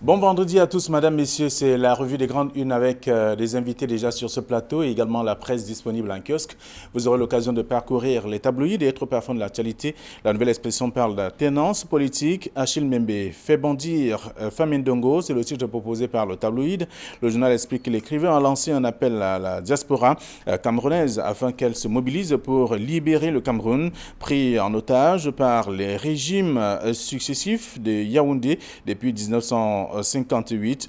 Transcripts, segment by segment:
Bon vendredi à tous, madame, messieurs. C'est la revue des grandes unes avec des invités déjà sur ce plateau et également la presse disponible en kiosque. Vous aurez l'occasion de parcourir les tabloïds et autres parfums de l'actualité. La nouvelle expression parle de tenance politique. Achille Mbembe fait bondir Famine Dongo, c'est le titre proposé par le tabloïd. Le journal explique que l'écrivain a lancé un appel à la diaspora camerounaise afin qu'elle se mobilise pour libérer le Cameroun, pris en otage par les régimes successifs de Yaoundé depuis 1958,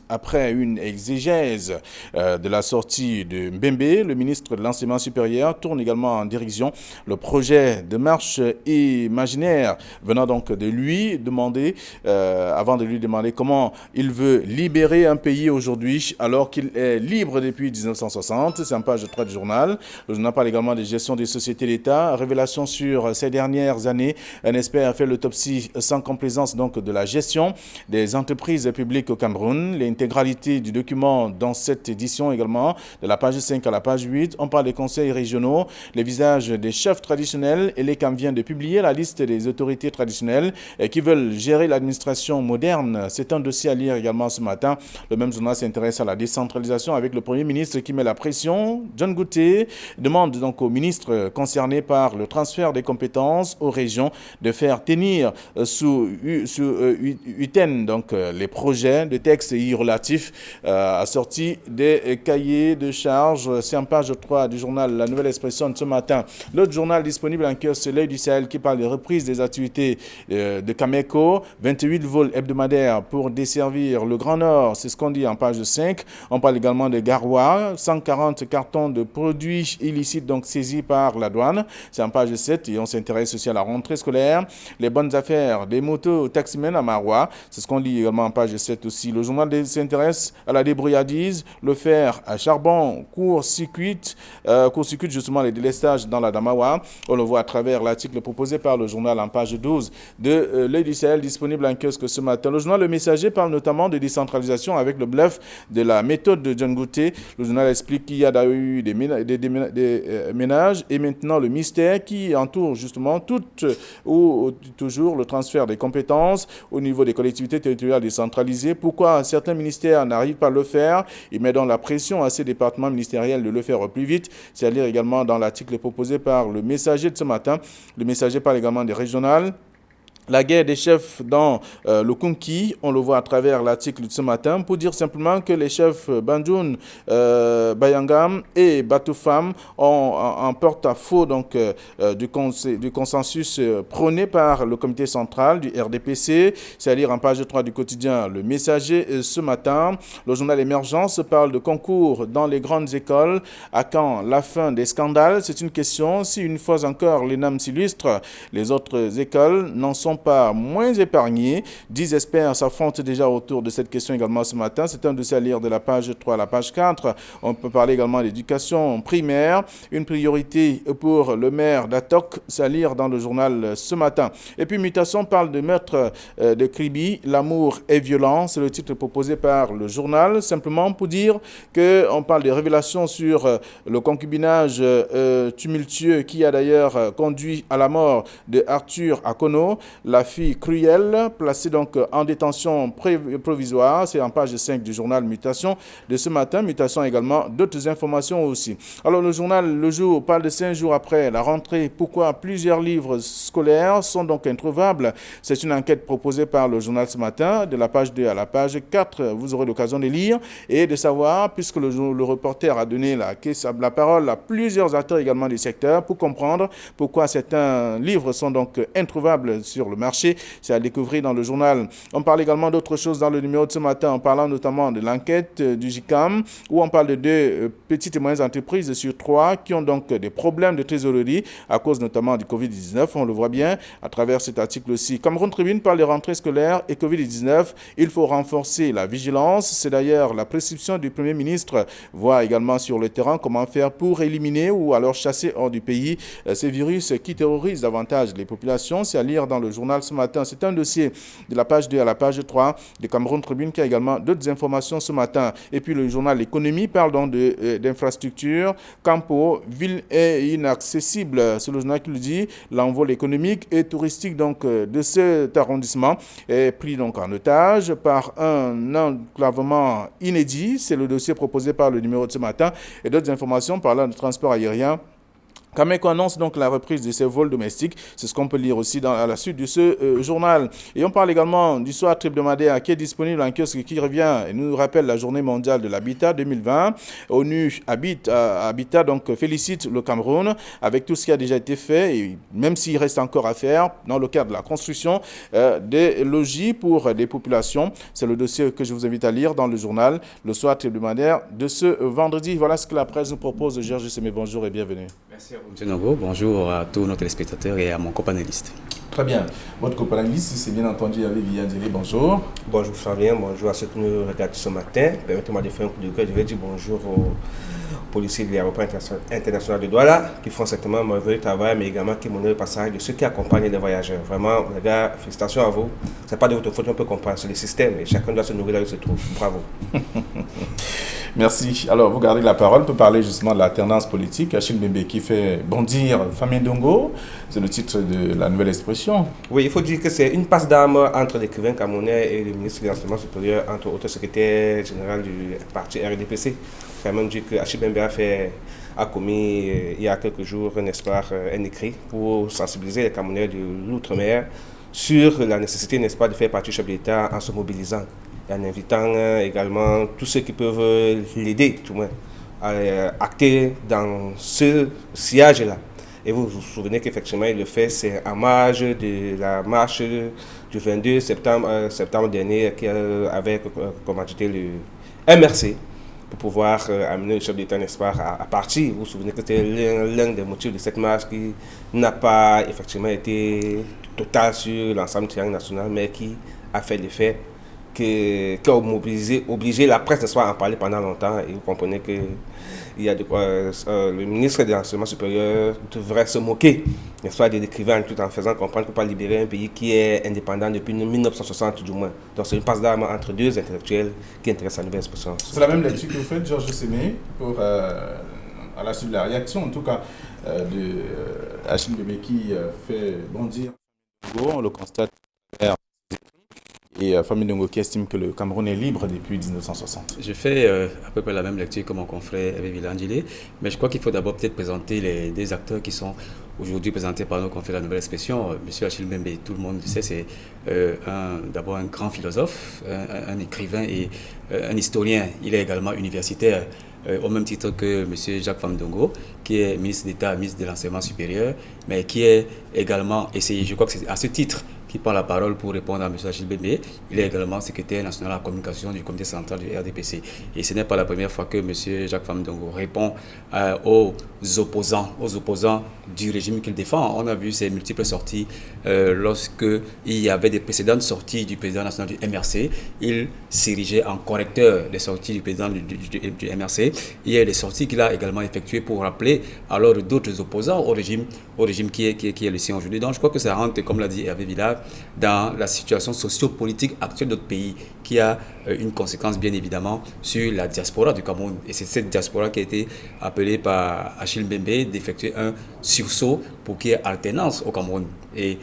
après une exégèse de la sortie de Mbembe. Le ministre de l'Enseignement supérieur tourne également en direction le projet de marche imaginaire venant donc de lui demander, avant de lui demander comment il veut libérer un pays aujourd'hui alors qu'il est libre depuis 1960. C'est en page 3 du journal. Le journal parle également de gestion des sociétés d'État. Révélation sur ces dernières années. Un expert a fait l'autopsie sans complaisance donc de la gestion des entreprises publiques au Cameroun. L'intégralité du document dans cette édition également, de la page 5 à la page 8. On parle des conseils régionaux, les visages des chefs traditionnels et l'ECAM vient de publier la liste des autorités traditionnelles qui veulent gérer l'administration moderne. C'est un dossier à lire également ce matin. Le même journal s'intéresse à la décentralisation avec le Premier ministre qui met la pression. John Gouté demande donc aux ministres concernés par le transfert des compétences aux régions de faire tenir sous UTN donc les projets de textes relatifs assortis des cahiers de charges. C'est en page 3 du journal La Nouvelle Expression de ce matin. L'autre journal disponible en kiosque, c'est L'Œil du Sahel qui parle de reprise des activités de Cameco. 28 vols hebdomadaires pour desservir le Grand Nord, c'est ce qu'on dit en page 5. On parle également de Garoua, 140 cartons de produits illicites donc saisis par la douane. C'est en page 7 et on s'intéresse aussi à la rentrée scolaire. Les bonnes affaires des motos taximens à Maroua, c'est ce qu'on lit également en page 7 aussi. Le journal s'intéresse à la débrouillardise, le fer à charbon, court-circuit justement les délestages dans la Damawa. On le voit à travers l'article proposé par le journal en page 12 de L'Œil du Sahel disponible en kiosque ce matin. Le journal Le Messager parle notamment de décentralisation avec le bluff de la méthode de John Gouté. Le journal explique qu'il y a eu des ménages et maintenant le mystère qui entoure justement toujours le transfert des compétences au niveau des collectivités territoriales décentralisées. Pourquoi certains ministères n'arrivent pas à le faire? Il met donc la pression à ces départements ministériels de le faire au plus vite. C'est à lire également dans l'article proposé par le Messager de ce matin. Le Messager parle également des régionales. La guerre des chefs dans le Kunki, on le voit à travers l'article de ce matin, pour dire simplement que les chefs Banjoun, Bayangam et Batoufam ont en porte-à-faux donc du consensus prôné par le comité central du RDPC. C'est à lire en page 3 du quotidien Le Messager ce matin. Le journal Émergence parle de concours dans les grandes écoles. À quand la fin des scandales? C'est une question. Si une fois encore l'ENAM s'illustre, les autres écoles n'en sont pas moins épargnés. 10 experts s'affrontent déjà autour de cette question également ce matin. C'est un dossier à lire de la page 3 à la page 4. On peut parler également d'éducation primaire. Une priorité pour le maire d'Atok, c'est à lire dans le journal ce matin. Et puis Mutation parle de meurtre de Kribi. L'amour est violent. C'est le titre proposé par le journal. Simplement pour dire qu'on parle des révélations sur le concubinage tumultueux qui a d'ailleurs conduit à la mort de Arthur Akono. La fille cruelle, placée donc en détention provisoire, c'est en page 5 du journal Mutation de ce matin. Mutation également, d'autres informations aussi. Alors le journal Le Jour parle de 5 jours après la rentrée. Pourquoi plusieurs livres scolaires sont donc introuvables? C'est une enquête proposée par le journal ce matin, de la page 2 à la page 4. Vous aurez l'occasion de lire et de savoir, puisque le reporter a donné la parole à plusieurs acteurs également du secteur pour comprendre pourquoi certains livres sont donc introuvables sur le marché. C'est à découvrir dans le journal. On parle également d'autres choses dans le numéro de ce matin, en parlant notamment de l'enquête du JICAM, où on parle de 2 petites et moyennes entreprises sur 3 qui ont donc des problèmes de trésorerie à cause notamment du Covid-19. On le voit bien à travers cet article aussi. Cameroun Tribune parle des rentrées scolaires et Covid-19. Il faut renforcer la vigilance. C'est d'ailleurs la prescription du Premier ministre. Voir également sur le terrain comment faire pour éliminer ou alors chasser hors du pays ces virus qui terrorisent davantage les populations. C'est à lire dans le journal journal ce matin. C'est un dossier de la page 2 à la page 3 de Cameroun Tribune qui a également d'autres informations ce matin. Et puis le journal L'économie parle donc d'infrastructures. Campo, ville est inaccessible. C'est le journal qui le dit. L'envol économique et touristique donc de cet arrondissement est pris donc en otage par un enclavement inédit. C'est le dossier proposé par le numéro de ce matin. Et d'autres informations parlant de transport aérien. Cameco annonce donc la reprise de ses vols domestiques. C'est ce qu'on peut lire aussi à la suite de ce journal. Et on parle également du soir hebdomadaire qui est disponible en kiosque, qui revient et nous rappelle la journée mondiale de l'habitat 2020. ONU Habitat donc félicite le Cameroun avec tout ce qui a déjà été fait, et même s'il reste encore à faire dans le cadre de la construction des logis pour des populations. C'est le dossier que je vous invite à lire dans le journal Le Soir hebdomadaire de ce vendredi. Voilà ce que la presse nous propose. Georges Semé, bonjour et bienvenue. Merci à vous, M. Nogo. Bonjour à tous nos téléspectateurs et à mon copanéliste. Très bien. Votre copanéliste, c'est bien entendu avec Villandjeli. Bonjour. Bonjour Fabien, bonjour à ceux qui nous regardent ce matin. Permettez-moi de faire un coup de cœur. Je vais dire bonjour aux policiers de l'aéroport international de Douala qui font certainement un mauvais travail, mais également qui monnaient le passage de ceux qui accompagnent les voyageurs. Vraiment, les gars, félicitations à vous. Ce n'est pas de votre faute, on peut comprendre, c'est le système et chacun doit se nourrir là où il se trouve. Bravo. Merci. Alors, vous gardez la parole pour parler justement de l'alternance politique. Achille Mbembe qui fait bondir Famille Ndongo, c'est le titre de la nouvelle expression. Oui, il faut dire que c'est une passe d'armes entre l'écrivain camerounais et le ministre de l'Enseignement supérieur, entre autres secrétaire général du parti RDPC. Il faut quand même dire que Achille Mbembe a commis il y a quelques jours, n'est-ce pas, un écrit pour sensibiliser les Camerounais de l'outre-mer sur la nécessité, n'est-ce pas, de faire partie du chef de l'État en se mobilisant. Et en invitant également tous ceux qui peuvent l'aider, tout moins, à acter dans ce sillage-là. Et vous vous souvenez qu'effectivement, il le fait, c'est en marge de la marche du 22 septembre dernier qui avait commandité le MRC pour pouvoir amener le chef d'État, n'est-ce pas, à partir. Vous vous souvenez que c'était l'un des motifs de cette marche qui n'a pas effectivement été total sur l'ensemble du triangle national, mais qui a fait l'effet qui a obligé la presse de en parler pendant longtemps. Et vous comprenez que le ministre de l'Enseignement supérieur devrait se moquer, n'est-ce pas, des écrivains, tout en faisant comprendre qu'on ne peut pas libérer un pays qui est indépendant depuis 1960 du moins. Donc c'est une passe d'armes entre deux intellectuels qui intéressent la nouvelle expression. C'est la même lecture que vous faites, Georges Semé, à la suite de la réaction, en tout cas, de Achille Mbembe qui fait bondir. On le constate. Et Famille Ndongo qui estime que le Cameroun est libre depuis 1960. Je fais à peu près la même lecture que mon confrère Hervé Villandjeli, mais je crois qu'il faut d'abord peut-être présenter les deux acteurs qui sont aujourd'hui présentés par nos confrères de la nouvelle expression. Monsieur Achille Mbembe, tout le monde le sait, c'est d'abord un grand philosophe, un écrivain et un historien. Il est également universitaire. Au même titre que M. Jacques Famille Ndongo, qui est ministre d'État, ministre de l'Enseignement supérieur, mais qui est également essayé, je crois que c'est à ce titre qui prend la parole pour répondre à M. Achille Mbembe. Il est également secrétaire national à la communication du comité central du RDPC. Et ce n'est pas la première fois que M. Jacques Famille Ndongo répond aux opposants du régime qu'il défend. On a vu ses multiples sorties lorsque il y avait des précédentes sorties du président national du MRC. Il s'érigeait en correcteur des sorties du président du MRC. Il y a des sorties qu'il a également effectuées pour rappeler alors d'autres opposants au régime qui est le sien aujourd'hui. Donc je crois que ça rentre, comme l'a dit Hervé Villard, dans la situation socio-politique actuelle de notre pays, qui a une conséquence bien évidemment sur la diaspora du Cameroun. Et c'est cette diaspora qui a été appelée par Achille Mbembe d'effectuer un sursaut pour qu'il y ait alternance au Cameroun. Et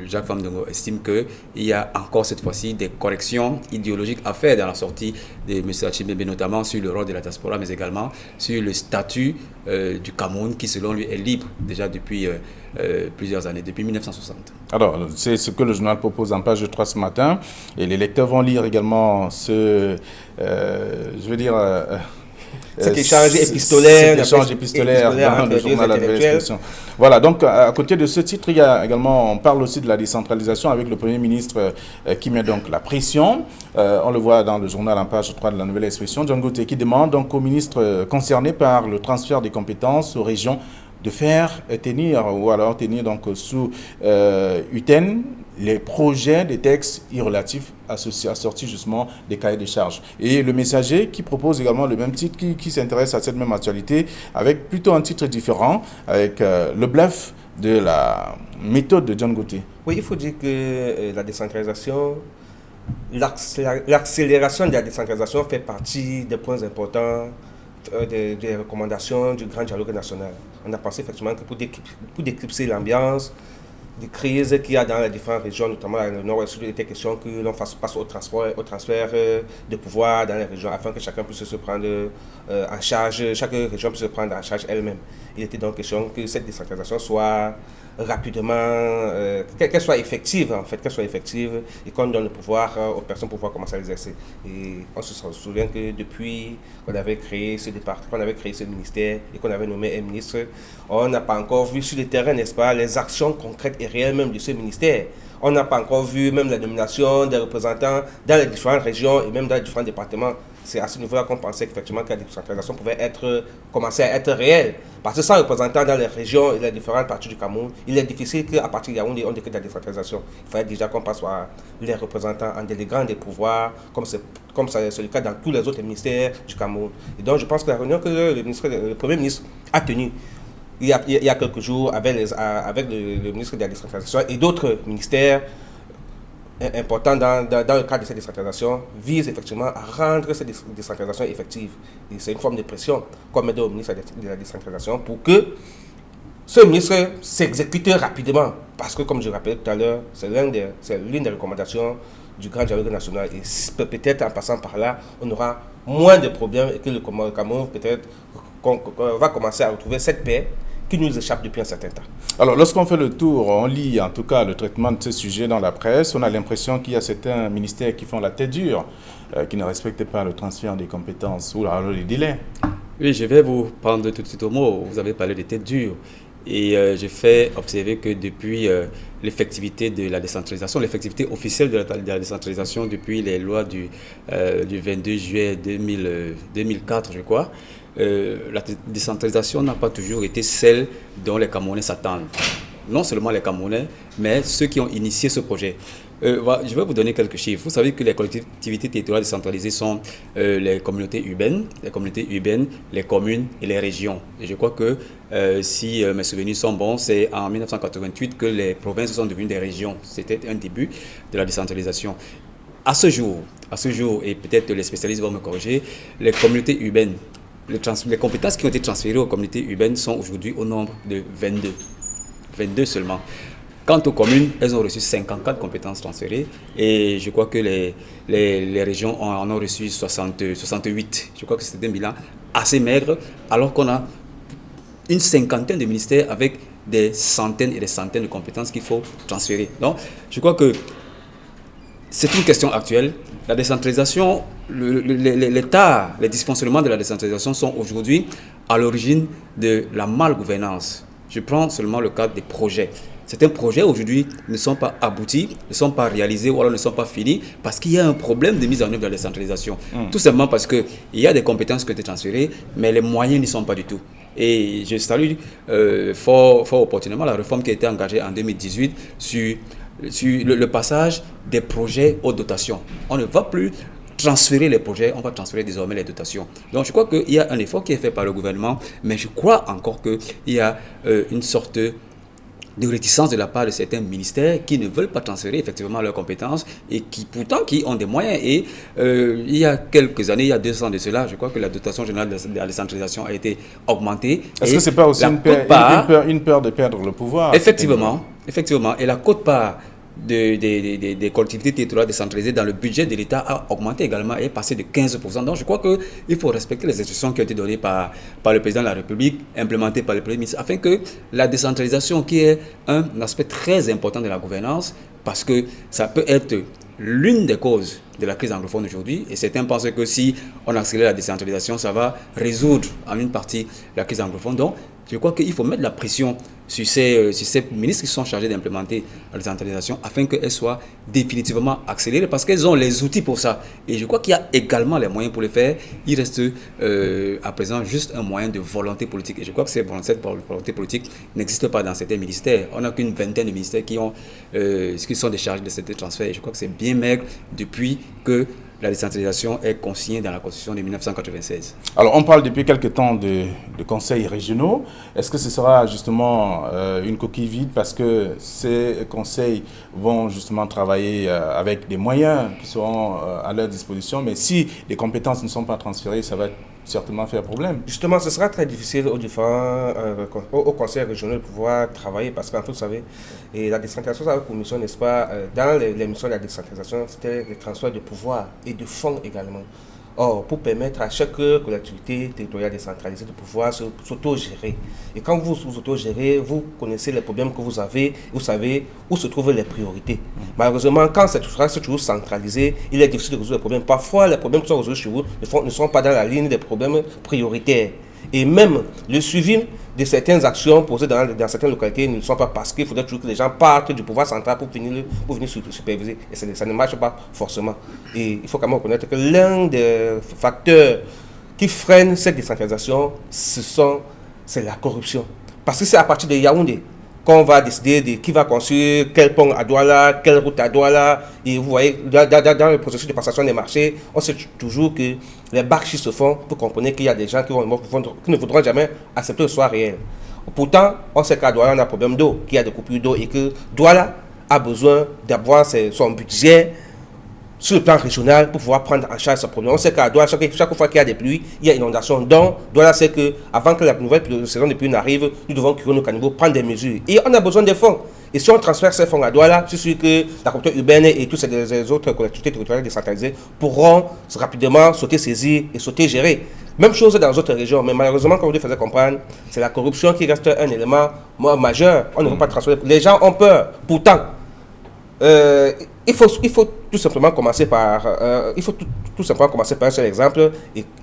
Jacques Famille Ndongo estime qu'il y a encore cette fois-ci des corrections idéologiques à faire dans la sortie de M. Achille Mbembe, notamment sur le rôle de la diaspora, mais également sur le statut du Cameroun qui selon lui est libre déjà depuis plusieurs années, depuis 1960. Alors, c'est ce que le journal propose en page 3 ce matin, et les lecteurs vont lire également cet échange épistolaire dans le journal La Nouvelle Expression. Voilà, donc à côté de ce titre, il y a également, on parle aussi de la décentralisation avec le Premier ministre qui met donc la pression. On le voit dans le journal en page 3 de La Nouvelle Expression. John Gauthier qui demande donc au ministre concerné par le transfert des compétences aux régions de faire tenir donc sous UTEN les projets des textes irrelatifs assortis justement des cahiers de charges. Et le Messager qui propose également le même titre qui s'intéresse à cette même actualité avec plutôt un titre différent, avec le bluff de la méthode de John Gauthier. Oui, il faut dire que la décentralisation, l'accélération de la décentralisation fait partie des points importants des recommandations du grand dialogue national. On a pensé effectivement que pour décrypter l'ambiance, des crises qu'il y a dans les différentes régions, notamment dans le nord-ouest, il était question que l'on fasse passe au transfert de pouvoir dans les régions, afin que chacun puisse se prendre en charge, chaque région puisse se prendre en charge elle-même. Il était donc question que cette décentralisation soit rapidement, qu'elle soit effective en fait, qu'elle soit effective et qu'on donne le pouvoir aux personnes pour pouvoir commencer à l'exercer. Et on se souvient que depuis qu'on avait créé ce département, qu'on avait créé ce ministère et qu'on avait nommé un ministre, on n'a pas encore vu sur le terrain, n'est-ce pas, les actions concrètes et réelles même de ce ministère. On n'a pas encore vu même la nomination des représentants dans les différentes régions et même dans les différents départements. C'est à ce niveau-là qu'on pensait qu'effectivement que la décentralisation pouvait commencer à être réelle. Parce que sans représentants dans les régions et les différentes parties du Cameroun, il est difficile qu'à partir de Yaoundé, on décrète la décentralisation. Il fallait déjà qu'on passe par les représentants en déléguant des pouvoirs, comme c'est le cas dans tous les autres ministères du Cameroun. Et donc je pense que la réunion que le Premier ministre a tenue il y a quelques jours avec le ministre de la décentralisation et d'autres ministères important dans le cadre de cette décentralisation vise effectivement à rendre cette décentralisation effective. Et c'est une forme de pression qu'on met au ministre de la décentralisation pour que ce ministre s'exécute rapidement. Parce que, comme je rappelais tout à l'heure, c'est l'une des recommandations du grand dialogue national. Et peut-être en passant par là, on aura moins de problèmes et que le Cameroun peut-être va commencer à retrouver cette paix qui nous échappe depuis un certain temps. Alors, lorsqu'on fait le tour, on lit en tout cas le traitement de ce sujet dans la presse, on a l'impression qu'il y a certains ministères qui font la tête dure, qui ne respectent pas le transfert des compétences ou alors les délais. Oui, je vais vous prendre tout de suite au mot. Vous avez parlé de tête dure. Et je fais observer que depuis l'effectivité de la décentralisation, l'effectivité officielle de la décentralisation depuis les lois du 22 juillet 2004, je crois, la décentralisation n'a pas toujours été celle dont les Camerounais s'attendent. Non seulement les Camerounais, mais ceux qui ont initié ce projet. Je vais vous donner quelques chiffres. Vous savez que les collectivités territoriales décentralisées sont les communautés urbaines, les communes et les régions. Et je crois que si mes souvenirs sont bons, c'est en 1988 que les provinces sont devenues des régions. C'était un début de la décentralisation. À ce jour, et peut-être les spécialistes vont me corriger, les communautés urbaines, les compétences qui ont été transférées aux communautés urbaines sont aujourd'hui au nombre de 22. 22 seulement. Quant aux communes, elles ont reçu 54 compétences transférées et je crois que les régions en ont reçu 68. Je crois que c'est un bilan assez maigre alors qu'on a une cinquantaine de ministères avec des centaines et des centaines de compétences qu'il faut transférer. Donc, je crois que c'est une question actuelle. La décentralisation, l'État, les dysfonctionnements de la décentralisation sont aujourd'hui à l'origine de la malgouvernance. Je prends seulement le cadre des projets. Certains projets aujourd'hui ne sont pas aboutis, ne sont pas réalisés ou alors ne sont pas finis parce qu'il y a un problème de mise en œuvre de la décentralisation. Tout simplement parce qu'il y a des compétences qui ont été transférées, mais les moyens n'y sont pas du tout. Et je salue fort opportunément la réforme qui a été engagée en 2018 sur le passage des projets aux dotations. On ne va plus transférer les projets, on va transférer désormais les dotations. Donc je crois qu'il y a un effort qui est fait par le gouvernement, mais je crois encore qu'il y a une sorte de réticence de la part de certains ministères qui ne veulent pas transférer effectivement leurs compétences et qui pourtant qui ont des moyens. Et il y a quelques années, il y a 2 ans de cela, je crois que la dotation générale de la décentralisation a été augmentée. Est-ce que ce n'est pas aussi une peur de perdre le pouvoir? Effectivement. Et la quote-part des collectivités territoriales décentralisées dans le budget de l'État a augmenté également et est passé de 15%. Donc je crois qu'il faut respecter les instructions qui ont été données par le président de la République, implémentées par le Premier ministre, afin que la décentralisation, qui est un aspect très important de la gouvernance, parce que ça peut être l'une des causes de la crise anglophone aujourd'hui, et certains pensent que si on accélère la décentralisation, ça va résoudre en une partie la crise anglophone. Donc je crois qu'il faut mettre la pression sur ces ministres qui sont chargés d'implémenter la décentralisation afin qu'elle soit définitivement accélérée parce qu'elles ont les outils pour ça. Et je crois qu'il y a également les moyens pour le faire. Il reste à présent juste un moyen de volonté politique. Et je crois que cette volonté politique n'existe pas dans certains ministères. On n'a qu'une vingtaine de ministères qui sont déchargés de ces transferts. Et je crois que c'est bien maigre depuis que la décentralisation est consignée dans la Constitution de 1996. Alors, on parle depuis quelque temps de conseils régionaux. Est-ce que ce sera justement une coquille vide parce que ces conseils vont justement travailler avec des moyens qui seront à leur disposition, mais si les compétences ne sont pas transférées, ça va certainement faire problème. Justement, ce sera très difficile aux différents aux conseils régionaux de pouvoir travailler parce qu'en fait, vous savez, et la décentralisation, ça a pour mission, n'est-ce pas, dans les missions de la décentralisation, c'était le transfert de pouvoir et de fonds également. Or, pour permettre à chaque collectivité territoriale décentralisée de pouvoir s'auto-gérer. Et quand vous vous auto-gérez, vous connaissez les problèmes que vous avez, vous savez où se trouvent les priorités. Malheureusement, quand c'est toujours centralisé, il est difficile de résoudre les problèmes. Parfois, les problèmes qui sont résolus chez vous ne sont pas dans la ligne des problèmes prioritaires. Et même le suivi de certaines actions posées dans certaines localités ne sont pas parce qu'il faudrait toujours que les gens partent du pouvoir central pour venir superviser. Et ça ne marche pas forcément. Et il faut quand même reconnaître que l'un des facteurs qui freine cette décentralisation, c'est la corruption. Parce que c'est à partir de Yaoundé qu'on va décider de qui va construire quel pont à Douala, quelle route à Douala. Et vous voyez, dans le processus de passation des marchés, on sait toujours que les barches se font pour comprendre qu'il y a des gens qui ne voudront jamais accepter le soir réel. Pourtant, on sait qu'à Douala, on a un problème d'eau, qu'il y a des coupures d'eau et que Douala a besoin d'avoir son budget sur le plan régional pour pouvoir prendre en charge ce problème. On sait qu'à Douala, chaque fois qu'il y a des pluies, il y a inondation. Donc, Douala sait qu'avant que la nouvelle saison de pluie n'arrive, nous devons curer nos caniveaux, prendre des mesures. Et on a besoin des fonds. Et si on transfère ces fonds à Douala, je suis sûr que la communauté urbaine et toutes les autres collectivités territoriales décentralisées pourront rapidement sauter saisir et sauter gérer. Même chose dans les autres régions. Mais malheureusement, comme vous le faisiez comprendre, c'est la corruption qui reste un élément majeur. On ne veut pas transférer. Les gens ont peur. Pourtant, il faut tout simplement commencer par un seul exemple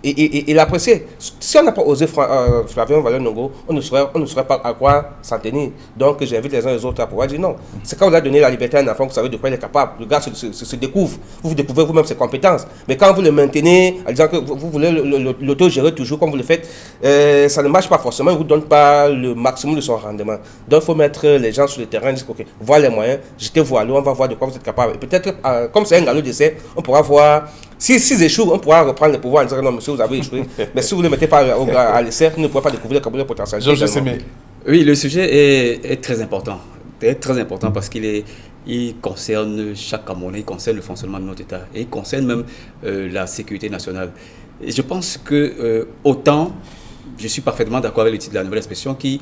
et l'apprécier. Si on n'a pas osé Flavien Valeur-Nongo, on ne saurait pas à quoi s'en tenir. Donc j'invite les uns et les autres à pouvoir dire non. C'est quand vous avez donné la liberté à un enfant que vous savez de quoi il est capable. Le gars se découvre. Vous découvrez vous-même ses compétences. Mais quand vous le maintenez en disant que vous voulez l'auto-gérer toujours comme vous le faites, ça ne marche pas forcément. Il ne vous donne pas le maximum de son rendement. Donc il faut mettre les gens sur le terrain et dire ok, voilà les moyens, jetez-vous à l'eau, on va voir de quoi vous êtes capable. Et peut-être comme c'est un galop d'essai, on pourra voir, s'ils échouent, on pourra reprendre le pouvoir en disant non, monsieur, vous avez échoué. Mais si vous ne le mettez pas à l'essai, vous ne pourrez pas découvrir le potentiel. Oui, le sujet est très important. Très important parce qu'il concerne chaque Camerounais, il concerne le fonctionnement de notre État et il concerne même la sécurité nationale. Et je pense que autant, je suis parfaitement d'accord avec le titre de la nouvelle expression qui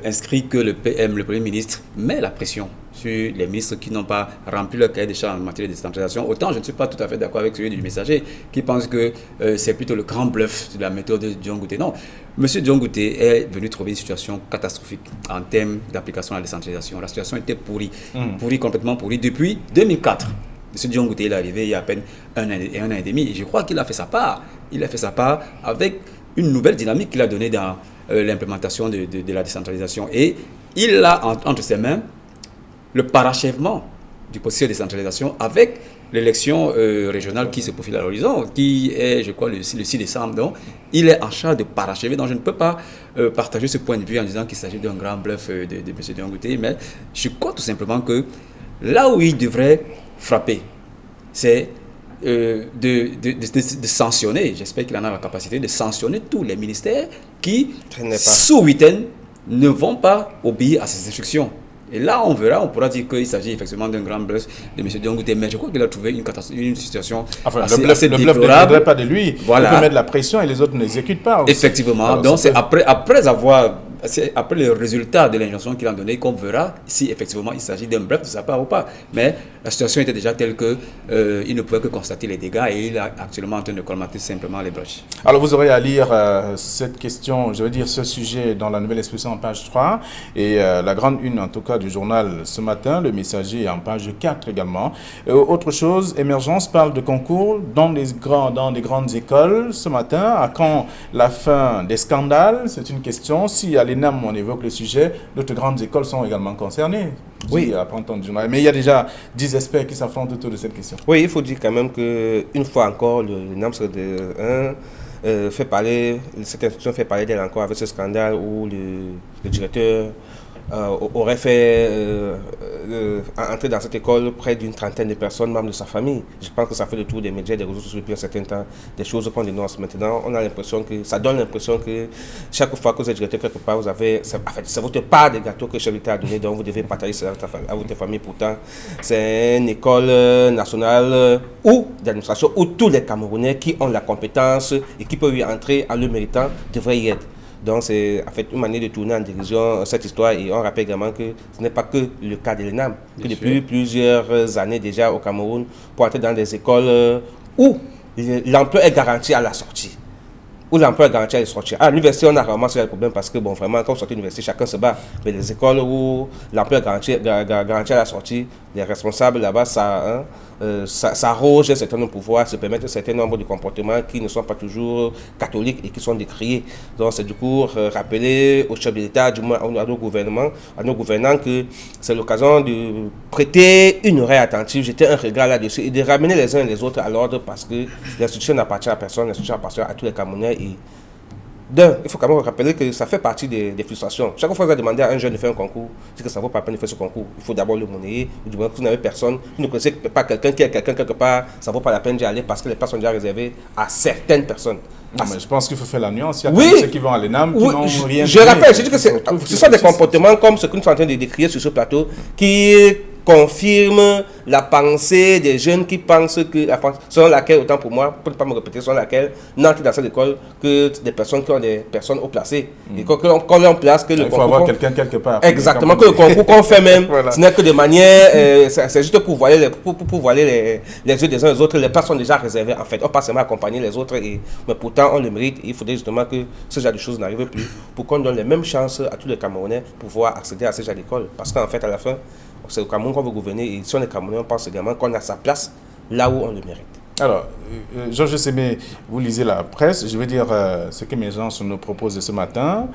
inscrit que le PM, le Premier ministre, met la pression sur les ministres qui n'ont pas rempli leur cahier des charges en matière de décentralisation. Autant je ne suis pas tout à fait d'accord avec celui du messager qui pense que c'est plutôt le grand bluff de la méthode de Dion Ngouté. Non, M. Dion Ngouté est venu trouver une situation catastrophique en termes d'application à la décentralisation. La situation était pourrie, complètement pourrie depuis 2004. M. Dion Ngouté est arrivé il y a à peine un an et demi. Et je crois qu'il a fait sa part. Il a fait sa part avec une nouvelle dynamique qu'il a donnée dans l'implémentation de la décentralisation. Et il a entre ses mains le parachèvement du processus de décentralisation avec l'élection régionale qui se profile à l'horizon, qui est, je crois, le 6 décembre. Donc, il est en charge de parachever. Donc, je ne peux pas partager ce point de vue en disant qu'il s'agit d'un grand bluff de M. Dion Ngouté, mais je crois tout simplement que là où il devrait frapper, c'est de sanctionner, j'espère qu'il en a la capacité, de sanctionner tous les ministères qui, sous week-end, ne vont pas obéir à ces instructions. Et là, on pourra dire qu'il s'agit effectivement d'un grand bluff de M. Dion Ngouté, mais je crois qu'il a trouvé une situation assez déplorable. Le bluff ne viendrait pas de lui. Voilà. Il peut mettre de la pression et les autres n'exécutent pas. Aussi. Effectivement. Alors, donc, c'est après le résultat de l'injonction qu'il a donné qu'on verra si effectivement il s'agit d'un bluff de sa part ou pas. Mais la situation était déjà telle qu'il ne pouvait que constater les dégâts et il est actuellement en train de colmater simplement les brèches. Alors vous aurez à lire cette question, je veux dire ce sujet dans la nouvelle expression en page 3 et la grande une en tout cas du journal ce matin, le messager en page 4 également. Autre chose, Émergence parle de concours dans des grandes écoles ce matin. À quand la fin des scandales? C'est une question. Si à l'ENAM on évoque le sujet, d'autres grandes écoles sont également concernées. Oui, mais il y a déjà 10 experts qui s'affrontent autour de cette question. Oui, il faut dire quand même qu'une fois encore, l'ENAM fait parler, cette institution fait parler d'elle encore avec ce scandale où le directeur aurait fait entrer dans cette école près d'une trentaine de personnes, membres de sa famille. Je pense que ça fait le tour des médias, des réseaux sociaux depuis un certain temps, des choses qu'on dénonce. Maintenant, on a l'impression que, ça donne l'impression que chaque fois que vous êtes directeur quelque part, vous avez, c'est votre part de gâteau que le chef d'État a donné, donc vous devez partager ça à votre famille. Pourtant, c'est une école nationale ou d'administration où tous les Camerounais qui ont la compétence et qui peuvent y entrer en le méritant devraient y être. Donc c'est en fait une manière de tourner en dérision cette histoire, et on rappelle également que ce n'est pas que le cas de l'ENAM, que depuis plusieurs années déjà au Cameroun, pour entrer dans des écoles où l'emploi est garanti à la sortie. Où l'emploi est garanti à la sortie. À l'université, on a rarement ce problème parce que, bon, vraiment, quand on sort de l'université, chacun se bat. Mais les écoles où l'emploi est garanti à la sortie, les responsables là-bas, ça arroge un certain nombre de pouvoirs, se permettent un certain nombre de comportements qui ne sont pas toujours catholiques et qui sont décriés. Donc, c'est du coup rappeler au chef de l'État, du moins à nos gouvernants, que c'est l'occasion de prêter une oreille attentive, jeter un regard là-dessus et de ramener les uns et les autres à l'ordre, parce que l'institution n'appartient à personne, l'institution appartient à tous les Camerounais. Et il faut quand même rappeler que ça fait partie des frustrations. Chaque fois que vous avez demandé à un jeune de faire un concours, c'est que ça ne vaut pas la peine de faire ce concours. Il faut d'abord le monnayer. Du moment que vous n'avez personne, vous ne connaissez pas quelqu'un qui est quelqu'un quelque part, ça ne vaut pas la peine d'y aller parce que les places sont déjà réservées à certaines personnes. Non, mais je pense qu'il faut faire la nuance. Il y a Oui, ceux qui vont à l'ENAM qui n'ont rien. Je rappelle, je dis que ce sont des comportements comme ce que nous sommes en train de décrire sur ce plateau qui confirme la pensée des jeunes qui pensent que la France, selon laquelle, autant pour moi, pour ne pas me répéter, selon laquelle n'entrent dans cette école que des personnes qui ont des personnes haut placées. Et qu'on leur place que le concours. Il faut avoir quelqu'un quelque part. Exactement, que le concours qu'on fait même, voilà. Ce n'est que de manière, c'est juste pour voiler les yeux des uns et des autres. Les places sont déjà réservées en fait. On passe seulement à accompagner les autres, mais pourtant on le mérite. Il faudrait justement que ce genre de choses n'arrive plus pour qu'on donne les mêmes chances à tous les Camerounais pour pouvoir accéder à ce genre d'école. Parce qu'en fait, à la fin, c'est au Cameroun qu'on veut gouverner, et si on est Camerounais, on pense également qu'on a sa place là où on le mérite. Alors, Georges Sémé, vous lisez la presse. Je veux dire ce que mes gens nous proposent ce matin,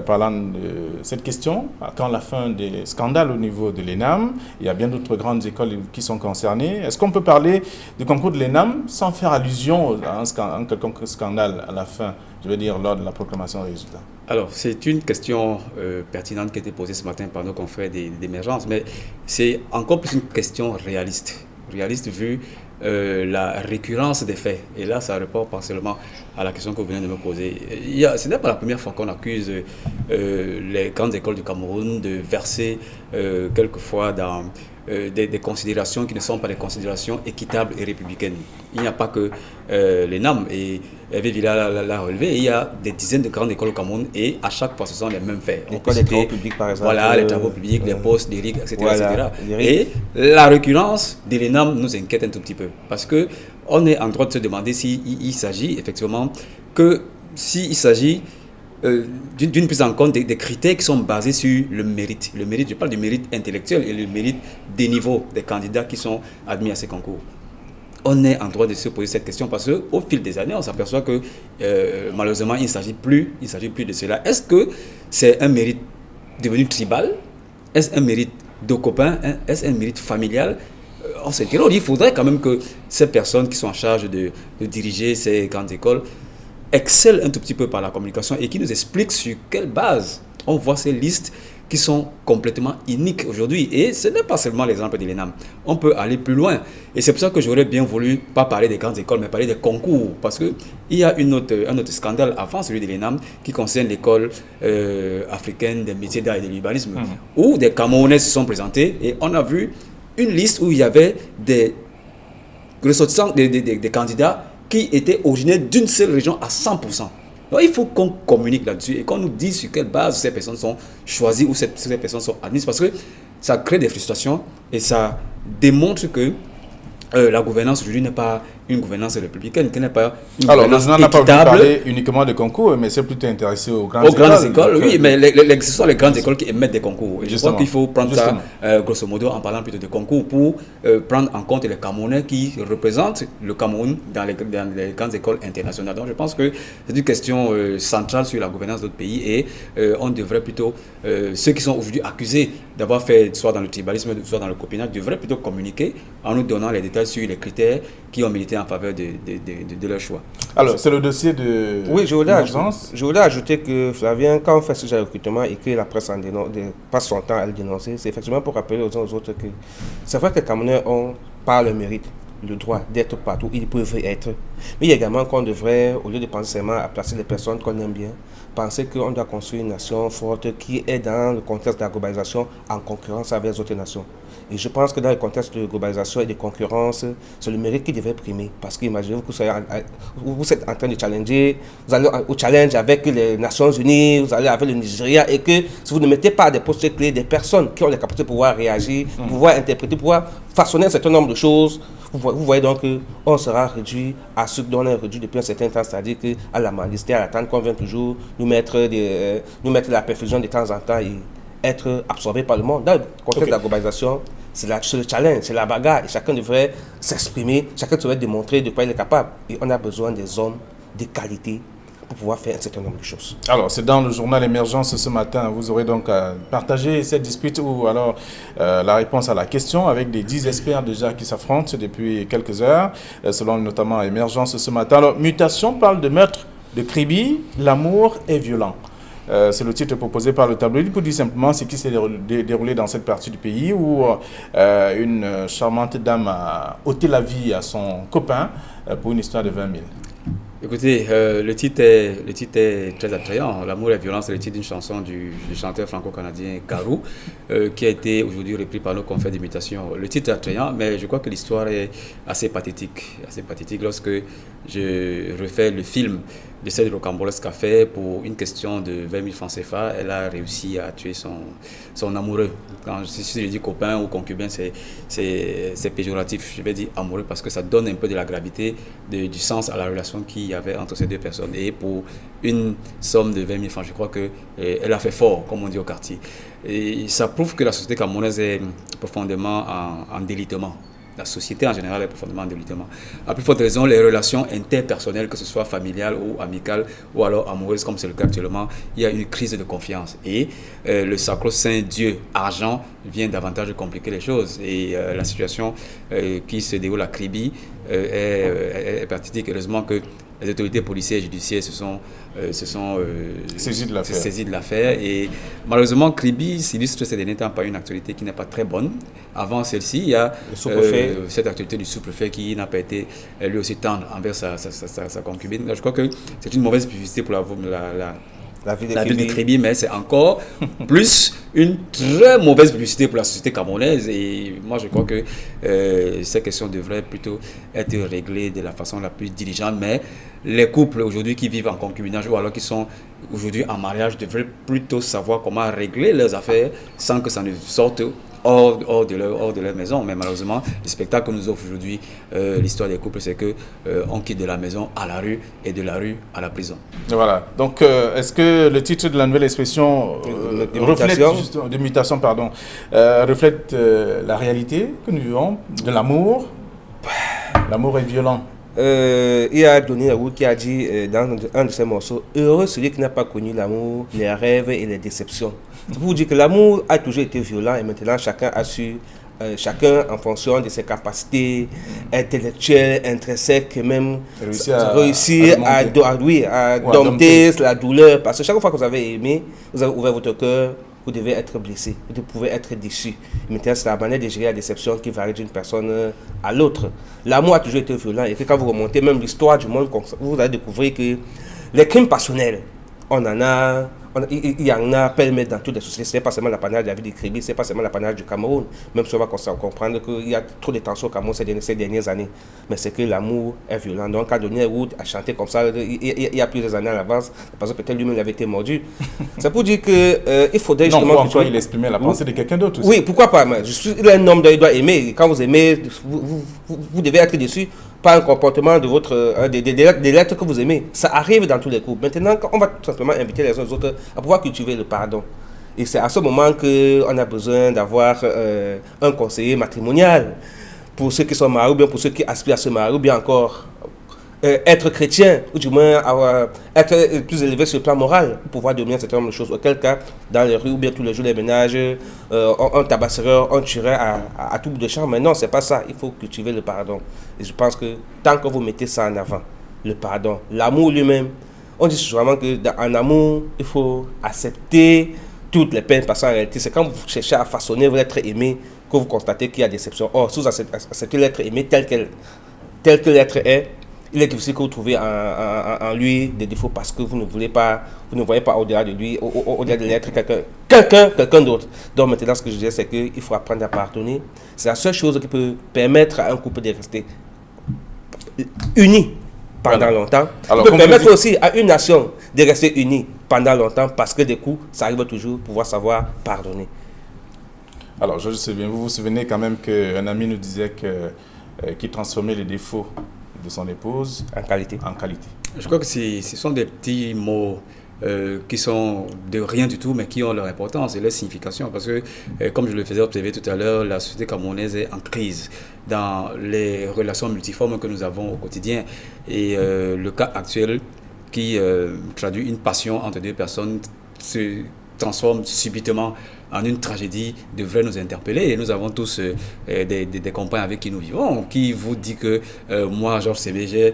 parlant de cette question. Quand la fin des scandales au niveau de l'ENAM, il y a bien d'autres grandes écoles qui sont concernées. Est-ce qu'on peut parler du concours de l'ENAM sans faire allusion à un quelconque scandale à la fin, je veux dire lors de la proclamation des résultats? Alors, c'est une question pertinente qui a été posée ce matin par nos confrères d'Émergence, mais c'est encore plus une question réaliste. Réaliste vu la récurrence des faits. Et là, ça répond pas seulement à la question que vous venez de me poser. Ce n'est pas la première fois qu'on accuse les grandes écoles du Cameroun de verser quelquefois dans des considérations qui ne sont pas des considérations équitables et républicaines. Il n'y a pas que l'ENAM, et Hervé Villa l'a relevé, il y a des dizaines de grandes écoles au Cameroun et à chaque fois ce sont les mêmes faits. Les travaux publics par exemple. Voilà, les travaux publics, les postes, les RIC, etc. Voilà, etc. Et la récurrence de l'ENAM nous inquiète un tout petit peu parce qu'on est en droit de se demander s'il s'agit effectivement s'il s'agit d'une prise en compte des critères qui sont basés sur le mérite. Le mérite, je parle du mérite intellectuel et le mérite des niveaux des candidats qui sont admis à ces concours. On est en droit de se poser cette question parce qu'au fil des années, on s'aperçoit que malheureusement, il ne s'agit plus de cela. Est-ce que c'est un mérite devenu tribal? Est-ce un mérite de copains? Est-ce un mérite familial? On s'interroge. Il faudrait quand même que ces personnes qui sont en charge de diriger ces grandes écoles excellent un tout petit peu par la communication et qui nous expliquent sur quelle base on voit ces listes qui sont complètement uniques aujourd'hui. Et ce n'est pas seulement l'exemple de l'ENAM. On peut aller plus loin. Et c'est pour ça que j'aurais bien voulu, pas parler des grandes écoles, mais parler des concours. Parce qu'il y a un autre scandale avant celui de l'ENAM qui concerne l'école africaine des métiers d'art et de l'urbanisme, où des Camerounais se sont présentés et on a vu une liste où il y avait des candidats qui étaient originaires d'une seule région à 100%. Donc, il faut qu'on communique là-dessus et qu'on nous dise sur quelle base ces personnes sont choisies ou ces personnes sont admises, parce que ça crée des frustrations et ça démontre que la gouvernance aujourd'hui n'est pas une gouvernance républicaine, qui n'est pas une gouvernance équitable. Alors, on n'a pas parlé uniquement de concours, mais c'est plutôt intéressé aux grandes écoles. Oui, mais ce sont les grandes écoles qui émettent des concours. Et je crois qu'il faut prendre ça, grosso modo, en parlant plutôt de concours, pour prendre en compte les Camerounais qui représentent le Cameroun dans les grandes écoles internationales. Donc, je pense que c'est une question centrale sur la gouvernance d'autres pays et on devrait plutôt, ceux qui sont aujourd'hui accusés d'avoir fait soit dans le tribalisme, soit dans le copinage, devraient plutôt communiquer en nous donnant les détails sur les critères qui ont milité l'unanimité en faveur de leur choix. Alors, c'est le dossier de Oui, je l'urgence. voulais ajouter que, Flavien, quand on fait ce genre de recrutement et que la presse passe son temps à le dénoncer, c'est effectivement pour rappeler aux uns aux autres que c'est vrai que les Camerounais ont, par le mérite, le droit d'être partout, ils peuvent être. Mais il y a également qu'on devrait, au lieu de penser seulement à placer les personnes qu'on aime bien, penser qu'on doit construire une nation forte qui est dans le contexte de la globalisation en concurrence avec les autres nations. Et je pense que dans le contexte de globalisation et de concurrence, c'est le mérite qui devrait primer. Parce qu'imaginez-vous que vous êtes en train de challenger, vous allez au challenge avec les Nations Unies, vous allez avec le Nigeria, et que si vous ne mettez pas à des postes clés des personnes qui ont les capacités de pouvoir réagir, pouvoir interpréter, pouvoir façonner un certain nombre de choses, vous voyez donc qu'on sera réduit à ce dont on est réduit depuis un certain temps, c'est-à-dire qu'à la mendicité, à l'attente qu'on vient toujours nous mettre la perfusion de temps en temps et être absorbé par le monde. Dans le contexte de la globalisation, c'est le challenge, c'est la bagarre. Et chacun devrait s'exprimer, chacun devrait démontrer de quoi il est capable. Et on a besoin des hommes de qualité pour pouvoir faire un certain nombre de choses. Alors, c'est dans le journal Émergence ce matin. Vous aurez donc partagé cette dispute ou alors la réponse à la question avec des 10 experts déjà qui s'affrontent depuis quelques heures, selon notamment Émergence ce matin. Alors, Mutation parle de meurtre de Kribi, l'amour est violent. C'est le titre proposé par le tabloïd pour dire simplement ce qui s'est déroulé dans cette partie du pays où une charmante dame a ôté la vie à son copain pour une histoire de 20 000. Écoutez, le titre est très attrayant. L'amour et la violence, c'est le titre d'une chanson du chanteur franco-canadien Garou, qui a été aujourd'hui repris par nos confrères d'imitation. Le titre est attrayant, mais je crois que l'histoire est assez pathétique. Lorsque je refais le film de cette rocambolesque affaire pour une question de 20 000 francs CFA, elle a réussi à tuer son amoureux. Si je dis copain ou concubin, c'est péjoratif. Je vais dire amoureux parce que ça donne un peu de la gravité, du sens à la relation qu'il y avait entre ces deux personnes. Et pour une somme de 20 000 francs, je crois qu'elle a fait fort, comme on dit au quartier. Et ça prouve que la société camerounaise est profondément en délitement. La société en général est profondément en délitement. À plus forte raison, les relations interpersonnelles, que ce soit familiales ou amicales ou alors amoureuses, comme c'est le cas actuellement, il y a une crise de confiance. Et le sacro-saint Dieu, argent, vient davantage compliquer les choses. Et la situation qui se déroule à Kribi est pathétique. Heureusement que les autorités policières et judiciaires se sont saisies de l'affaire. Et malheureusement, Kribi s'illustre ces derniers temps par une actualité qui n'est pas très bonne. Avant celle-ci, il y a cette actualité du sous-préfet qui n'a pas été lui aussi tendre envers sa concubine. Je crois que c'est une mauvaise publicité pour la ville de Kribi, mais c'est encore plus une très mauvaise publicité pour la société camerounaise. Et moi, je crois que ces questions devraient plutôt être réglées de la façon la plus diligente. Mais les couples aujourd'hui qui vivent en concubinage ou alors qui sont aujourd'hui en mariage devraient plutôt savoir comment régler leurs affaires sans que ça ne sorte hors de leur maison. Mais malheureusement, le spectacle que nous offre aujourd'hui l'histoire des couples, c'est que on quitte de la maison à la rue et de la rue à la prison. Voilà. Donc, est-ce que le titre de la nouvelle expression reflète la réalité que nous vivons de l'amour? L'amour est violent. Il y a Donny Aoud qui a dit dans un de ses morceaux, heureux celui qui n'a pas connu l'amour, les rêves et les déceptions. C'est pour vous dire que l'amour a toujours été violent et maintenant chacun a su, chacun en fonction de ses capacités intellectuelles, intrinsèques, même réussir à dompter la douleur. Parce que chaque fois que vous avez aimé, vous avez ouvert votre cœur, vous devez être blessé, vous pouvez être déçu. Maintenant, c'est la manière de gérer la déception qui varie d'une personne à l'autre. L'amour a toujours été violent et que quand vous remontez même l'histoire du monde, vous allez découvrir que les crimes passionnels, il y en a pêle-mêle dans toutes les sociétés. Ce n'est pas seulement l'apanage de la ville de Kribi, ce n'est pas seulement l'apanage du Cameroun. Même si on va comprendre qu'il y a trop de tensions au Cameroun ces dernières années. Mais c'est que l'amour est violent. Donc, quand Donny Aoud a chanté comme ça, il y a plusieurs années à l'avance, parce que peut-être lui-même avait été mordu. C'est pour dire qu'il faudrait justement... Non, il exprimait la pensée de quelqu'un d'autre aussi. Oui, pourquoi pas. Mais il est un homme, il doit aimer. Quand vous aimez, vous devez être déçu par un comportement de des lettres que vous aimez. Ça arrive dans tous les groupes. Maintenant, on va tout simplement inviter les uns les autres à pouvoir cultiver le pardon. Et c'est à ce moment qu'on a besoin d'avoir un conseiller matrimonial pour ceux qui sont mariés, ou bien pour ceux qui aspirent à se marier, ou bien encore être chrétien, ou du moins être plus élevé sur le plan moral, pour pouvoir dominer un certain nombre de choses. Auquel cas, dans les rues, ou bien tous les jours, les ménages, on tabasserait, on tuerait à tout bout de champ. Mais non, c'est pas ça. Il faut cultiver le pardon. Et je pense que tant que vous mettez ça en avant, le pardon, l'amour lui-même, on dit souvent qu'en amour, il faut accepter toutes les peines, parce qu'en réalité, c'est quand vous cherchez à façonner votre être aimé que vous constatez qu'il y a déception. Or, si vous acceptez l'être aimé tel que l'être est, il est difficile que vous trouviez en lui des défauts parce que vous ne voyez pas au-delà de lui, au-delà de l'être quelqu'un d'autre. Donc maintenant, ce que je disais, c'est qu'il faut apprendre à pardonner. C'est la seule chose qui peut permettre à un couple de rester uni pendant longtemps. Alors, peut permettre aussi à une nation de rester unie pendant longtemps parce que du coup, ça arrive toujours pouvoir savoir pardonner. Alors, je sais bien, vous vous souvenez quand même qu'un ami nous disait qu'il transformait les défauts de son épouse en qualité. Je crois que ce sont des petits mots qui sont de rien du tout, mais qui ont leur importance et leur signification. Parce que, comme je le faisais observer tout à l'heure, la société camerounaise est en crise dans les relations multiformes que nous avons au quotidien. Et le cas actuel qui traduit une passion entre deux personnes se transforme subitement en une tragédie devrait nous interpeller. Et nous avons tous des compagnes avec qui nous vivons, qui vous dit que moi, Georges Sébé, j'ai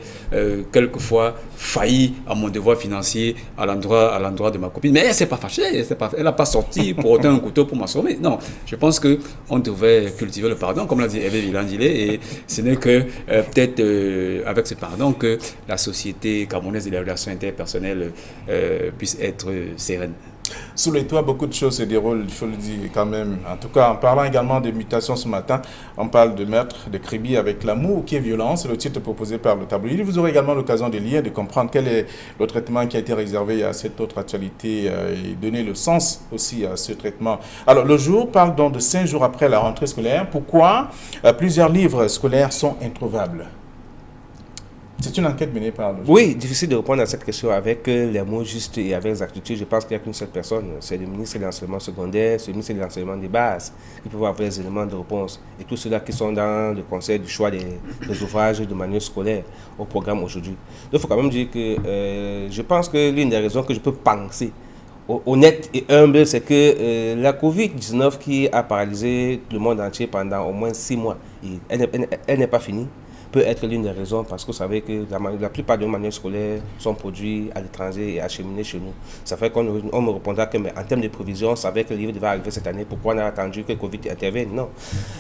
quelquefois failli à mon devoir financier à l'endroit de ma copine. Mais elle ne s'est pas fâchée, elle n'a pas sorti pour autant un couteau pour m'assommer. Non, je pense qu'on devrait cultiver le pardon, comme l'a dit Hervé Villandilé, et ce n'est que peut-être avec ce pardon que la société camerounaise et les relations interpersonnelles puissent être sereines. Sous les toits, beaucoup de choses se déroulent, il faut le dire quand même. En tout cas, en parlant également des mutations ce matin, on parle de meurtre, de Kribi avec l'amour qui est violent. C'est le titre proposé par le tabloïd. Vous aurez également l'occasion de lire, de comprendre quel est le traitement qui a été réservé à cette autre actualité et donner le sens aussi à ce traitement. Alors, le jour parle donc de 5 jours après la rentrée scolaire. Pourquoi plusieurs livres scolaires sont introuvables? C'est une enquête menée par le... Oui, difficile de répondre à cette question avec les mots justes et avec les exactitudes. Je pense qu'il n'y a qu'une seule personne, c'est le ministre de l'enseignement secondaire, c'est le ministre de l'enseignement des bases qui peut avoir les éléments de réponse. Et tous ceux-là qui sont dans le conseil du choix des ouvrages de manuels scolaires au programme aujourd'hui. Donc il faut quand même dire que je pense que l'une des raisons que je peux penser honnête et humble, c'est que la Covid-19 qui a paralysé le monde entier pendant au moins 6 mois, elle n'est pas finie, peut être l'une des raisons parce que vous savez que la plupart des manuels scolaires sont produits à l'étranger et acheminés chez nous. Ça fait qu'on me répondra que mais en termes de prévision, on savait que le livre devait arriver cette année, pourquoi on a attendu que le Covid intervienne? Non.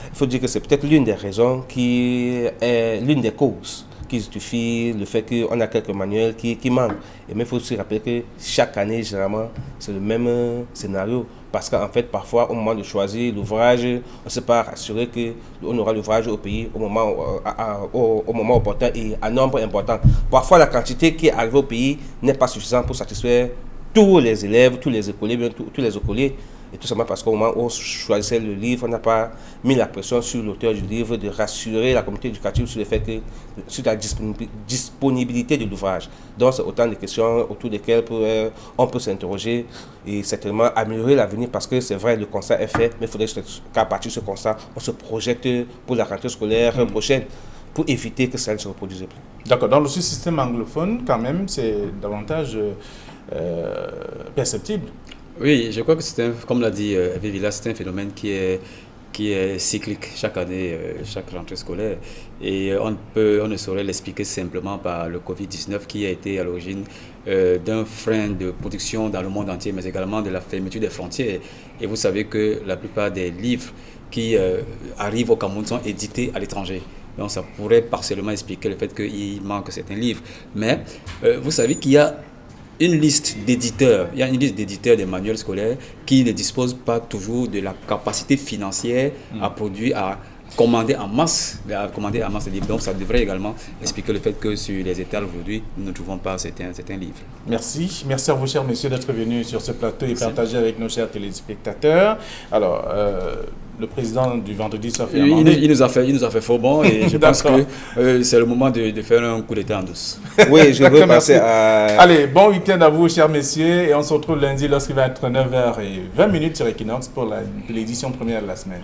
Il faut dire que c'est peut-être l'une des raisons qui est l'une des causes qui justifie le fait qu'on a quelques manuels qui manquent. Et mais il faut aussi rappeler que chaque année, généralement, c'est le même scénario. Parce qu'en fait, parfois, au moment de choisir l'ouvrage, on ne s'est pas rassuré qu'on aura l'ouvrage au pays au moment opportun et à nombre important. Parfois, la quantité qui est arrivée au pays n'est pas suffisante pour satisfaire tous les élèves, tous les écoliers. Et tout simplement parce qu'au moment où on choisissait le livre, on n'a pas mis la pression sur l'auteur du livre de rassurer la communauté éducative sur le fait que, sur la disponibilité de l'ouvrage. Donc, c'est autant de questions autour desquelles on peut s'interroger et certainement améliorer l'avenir parce que c'est vrai, le constat est fait, mais il faudrait qu'à partir de ce constat, on se projette pour la rentrée scolaire prochaine pour éviter que ça ne se reproduise plus. D'accord. Dans le système anglophone, quand même, c'est davantage perceptible. Oui, je crois que comme l'a dit Hervé Villa, c'est un phénomène qui est cyclique chaque année, chaque rentrée scolaire. Et on ne saurait l'expliquer simplement par le Covid-19 qui a été à l'origine d'un frein de production dans le monde entier, mais également de la fermeture des frontières. Et vous savez que la plupart des livres qui arrivent au Cameroun sont édités à l'étranger. Donc ça pourrait partiellement expliquer le fait qu'il manque certains livres. Mais vous savez qu'il y a une liste d'éditeurs, il y a une liste d'éditeurs des manuels scolaires qui ne disposent pas toujours de la capacité financière à produire, à commander en masse des livres. Donc ça devrait également expliquer le fait que sur les étals aujourd'hui, nous ne trouvons pas certains livres. Merci. Merci à vous, chers messieurs, d'être venus sur ce plateau et partager avec nos chers téléspectateurs. Alors, le président du vendredi soir fait amender. Il nous a fait faux bon et je pense que c'est le moment de faire un coup d'état en douce. Oui, je veux passer à... Allez, bon week-end à vous, chers messieurs, et on se retrouve lundi lorsqu'il va être 9h20 sur Equinox pour l'édition première de la semaine.